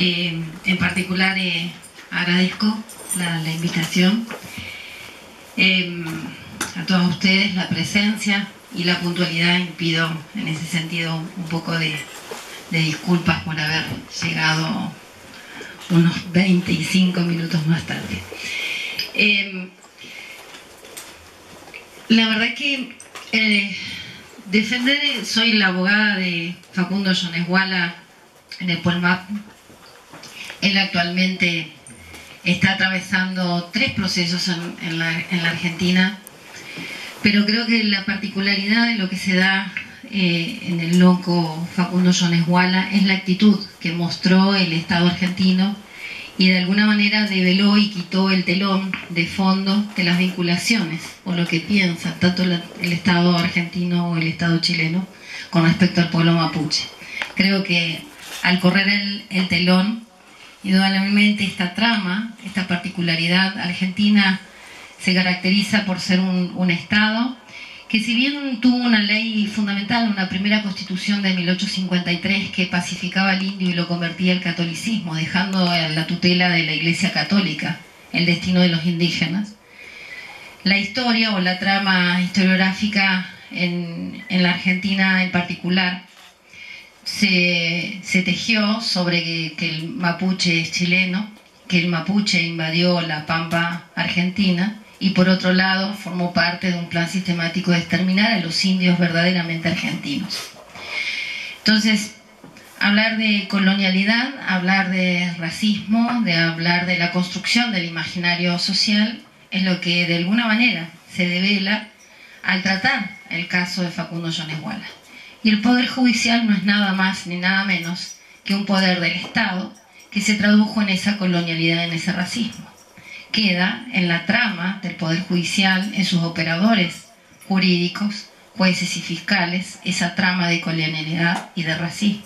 En particular agradezco la invitación, a todos ustedes la presencia y la puntualidad, y pido en ese sentido un poco de disculpas por haber llegado unos 25 minutos más tarde. La verdad que soy la abogada de Facundo Yoneshuala en el Puelmapu. Él actualmente está atravesando 3 procesos en la Argentina, pero creo que la particularidad de lo que se da en el loco Facundo Yoneshuala es la actitud que mostró el Estado argentino y de alguna manera develó y quitó el telón de fondo de las vinculaciones o lo que piensa tanto el Estado argentino o el Estado chileno con respecto al pueblo mapuche. Creo que al correr el telón, indudablemente esta trama, esta particularidad argentina se caracteriza por ser un Estado que, si bien tuvo una ley fundamental, una primera constitución de 1853 que pacificaba al indio y lo convertía al catolicismo, dejando a la tutela de la Iglesia Católica el destino de los indígenas, la historia o la trama historiográfica en la Argentina en particular se tejió sobre que el mapuche es chileno, que el mapuche invadió la pampa argentina y por otro lado formó parte de un plan sistemático de exterminar a los indios verdaderamente argentinos. Entonces, hablar de colonialidad, hablar de racismo, de hablar de la construcción del imaginario social es lo que de alguna manera se devela al tratar el caso de Facundo Yoneshuala. Y el Poder Judicial no es nada más ni nada menos que un poder del Estado que se tradujo en esa colonialidad, en ese racismo. Queda en la trama del Poder Judicial, en sus operadores jurídicos, jueces y fiscales, esa trama de colonialidad y de racismo.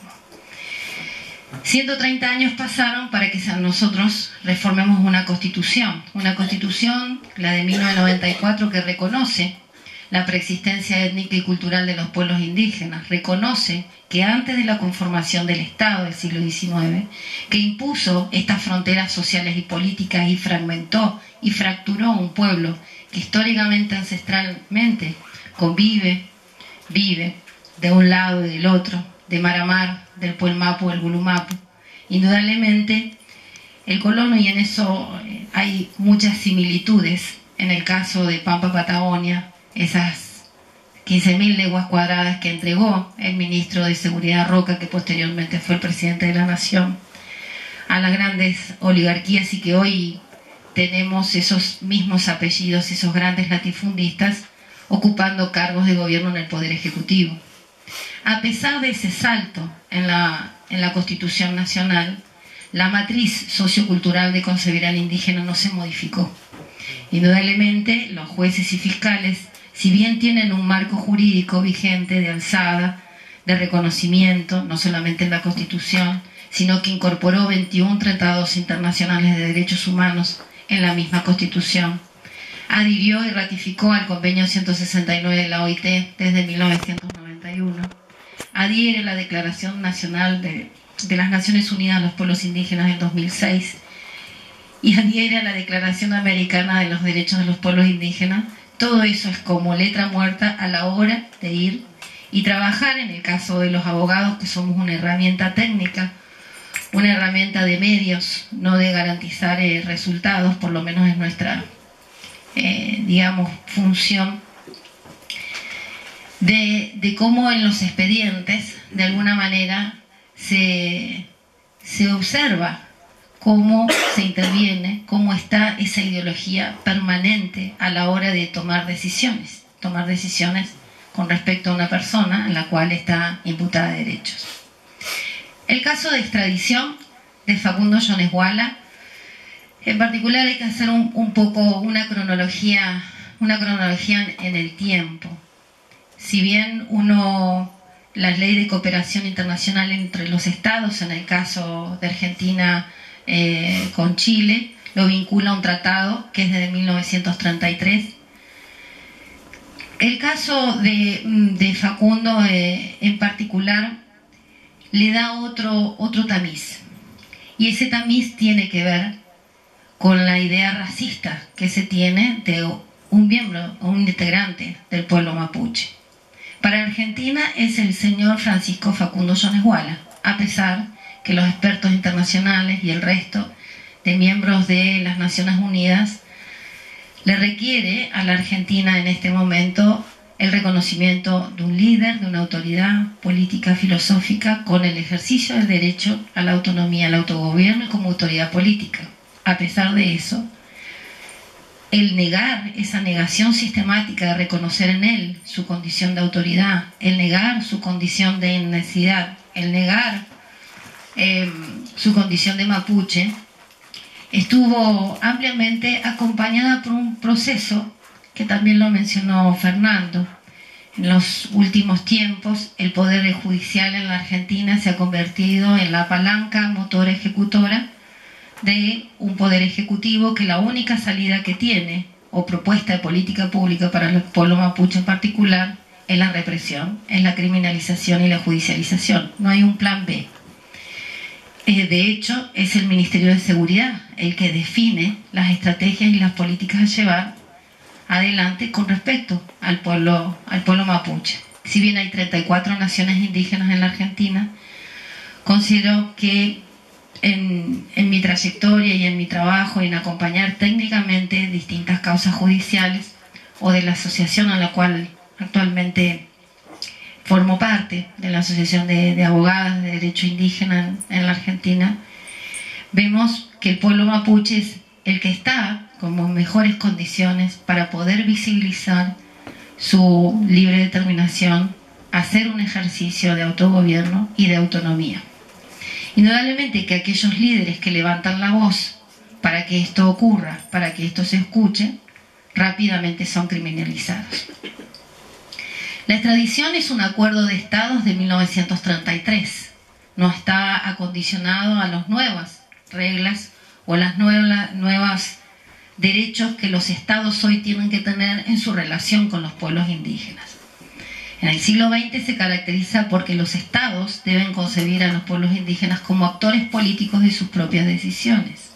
130 años pasaron para que nosotros reformemos una constitución, la de 1994, que reconoce la preexistencia étnica y cultural de los pueblos indígenas, reconoce que antes de la conformación del Estado del siglo XIX, que impuso estas fronteras sociales y políticas y fragmentó y fracturó un pueblo que históricamente, ancestralmente, convive, vive de un lado y del otro, de mar a mar, del Puelmapu al Gulumapu. Indudablemente, el colono, y en eso hay muchas similitudes, en el caso de Pampa Patagonia, esas 15.000 leguas cuadradas que entregó el ministro de Seguridad Roca, que posteriormente fue el presidente de la Nación, a las grandes oligarquías, y que hoy tenemos esos mismos apellidos, esos grandes latifundistas, ocupando cargos de gobierno en el Poder Ejecutivo. A pesar de ese salto en la Constitución Nacional, la matriz sociocultural de concebir al indígena no se modificó. Indudablemente, los jueces y fiscales, si bien tienen un marco jurídico vigente de alzada, de reconocimiento, no solamente en la Constitución, sino que incorporó 21 tratados internacionales de derechos humanos en la misma Constitución, adhirió y ratificó al Convenio 169 de la OIT desde 1991, adhiere a la Declaración Nacional de las Naciones Unidas de los Pueblos Indígenas del 2006 y adhiere a la Declaración Americana de los Derechos de los Pueblos Indígenas. Todo eso es como letra muerta a la hora de ir y trabajar, en el caso de los abogados, que somos una herramienta técnica, una herramienta de medios, no de garantizar resultados, por lo menos es nuestra, función, de cómo en los expedientes, de alguna manera, se observa cómo se interviene, cómo está esa ideología permanente a la hora de tomar decisiones con respecto a una persona en la cual está imputada de derechos. El caso de extradición de Facundo Yoneshuala, en particular hay que hacer un poco una cronología en el tiempo. Si bien la ley de cooperación internacional entre los estados, en el caso de Argentina con Chile, lo vincula a un tratado que es de 1933. El caso de Facundo en particular le da otro tamiz, Y ese tamiz tiene que ver con la idea racista que se tiene de un miembro o un integrante del pueblo mapuche. Para Argentina es el señor Francisco Facundo Yoneshuala, a pesar que los expertos internacionales y el resto de miembros de las Naciones Unidas le requiere a la Argentina en este momento el reconocimiento de un líder, de una autoridad política, filosófica, con el ejercicio del derecho a la autonomía, al autogobierno y como autoridad política. A pesar de eso, el negar esa negación sistemática de reconocer en él su condición de autoridad, el negar su condición de necesidad, el negar su condición de mapuche, estuvo ampliamente acompañada por un proceso que también lo mencionó Fernando. En los últimos tiempos, el poder judicial en la Argentina se ha convertido en la palanca motora ejecutora de un poder ejecutivo que la única salida que tiene, o propuesta de política pública para el pueblo mapuche en particular, es la represión, es la criminalización y la judicialización. No hay un plan B. De hecho, es el Ministerio de Seguridad el que define las estrategias y las políticas a llevar adelante con respecto al pueblo mapuche. Si bien hay 34 naciones indígenas en la Argentina, considero que en mi trayectoria y en mi trabajo en acompañar técnicamente distintas causas judiciales o de la asociación a la cual actualmente formo parte, de la Asociación de Abogadas de Derecho Indígena en la Argentina, vemos que el pueblo mapuche es el que está como en mejores condiciones para poder visibilizar su libre determinación, hacer un ejercicio de autogobierno y de autonomía. Indudablemente que aquellos líderes que levantan la voz para que esto ocurra, para que esto se escuche, rápidamente son criminalizados. La extradición es un acuerdo de estados de 1933. No está acondicionado a las nuevas reglas o las nuevas derechos que los estados hoy tienen que tener en su relación con los pueblos indígenas. En el siglo XX se caracteriza porque los estados deben concebir a los pueblos indígenas como actores políticos de sus propias decisiones.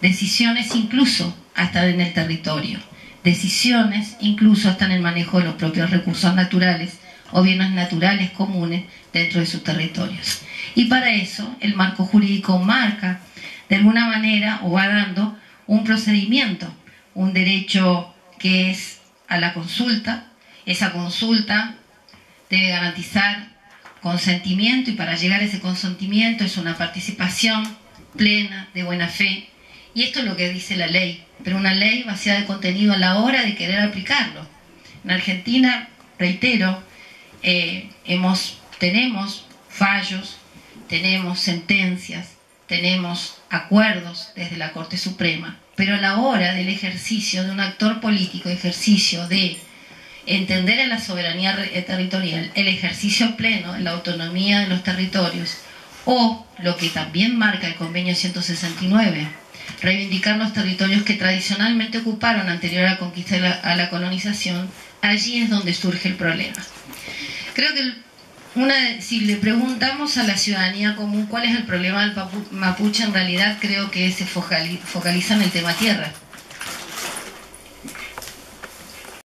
Decisiones incluso hasta en el territorio. Decisiones incluso hasta en el manejo de los propios recursos naturales o bienes naturales comunes dentro de sus territorios. Y para eso el marco jurídico marca de alguna manera o va dando un procedimiento, un derecho que es a la consulta. Esa consulta debe garantizar consentimiento y para llegar a ese consentimiento es una participación plena, de buena fe. Y esto es lo que dice la ley, pero una ley vacía de contenido a la hora de querer aplicarlo. En Argentina, reitero, tenemos fallos, tenemos sentencias, tenemos acuerdos desde la Corte Suprema, pero a la hora del ejercicio de un actor político, ejercicio de entender en la soberanía territorial, el ejercicio pleno de la autonomía de los territorios, o lo que también marca el convenio 169, reivindicar los territorios que tradicionalmente ocuparon anterior a la conquista y a la colonización, allí es donde surge el problema. Creo que si le preguntamos a la ciudadanía común cuál es el problema del mapuche, en realidad creo que se focaliza en el tema tierra.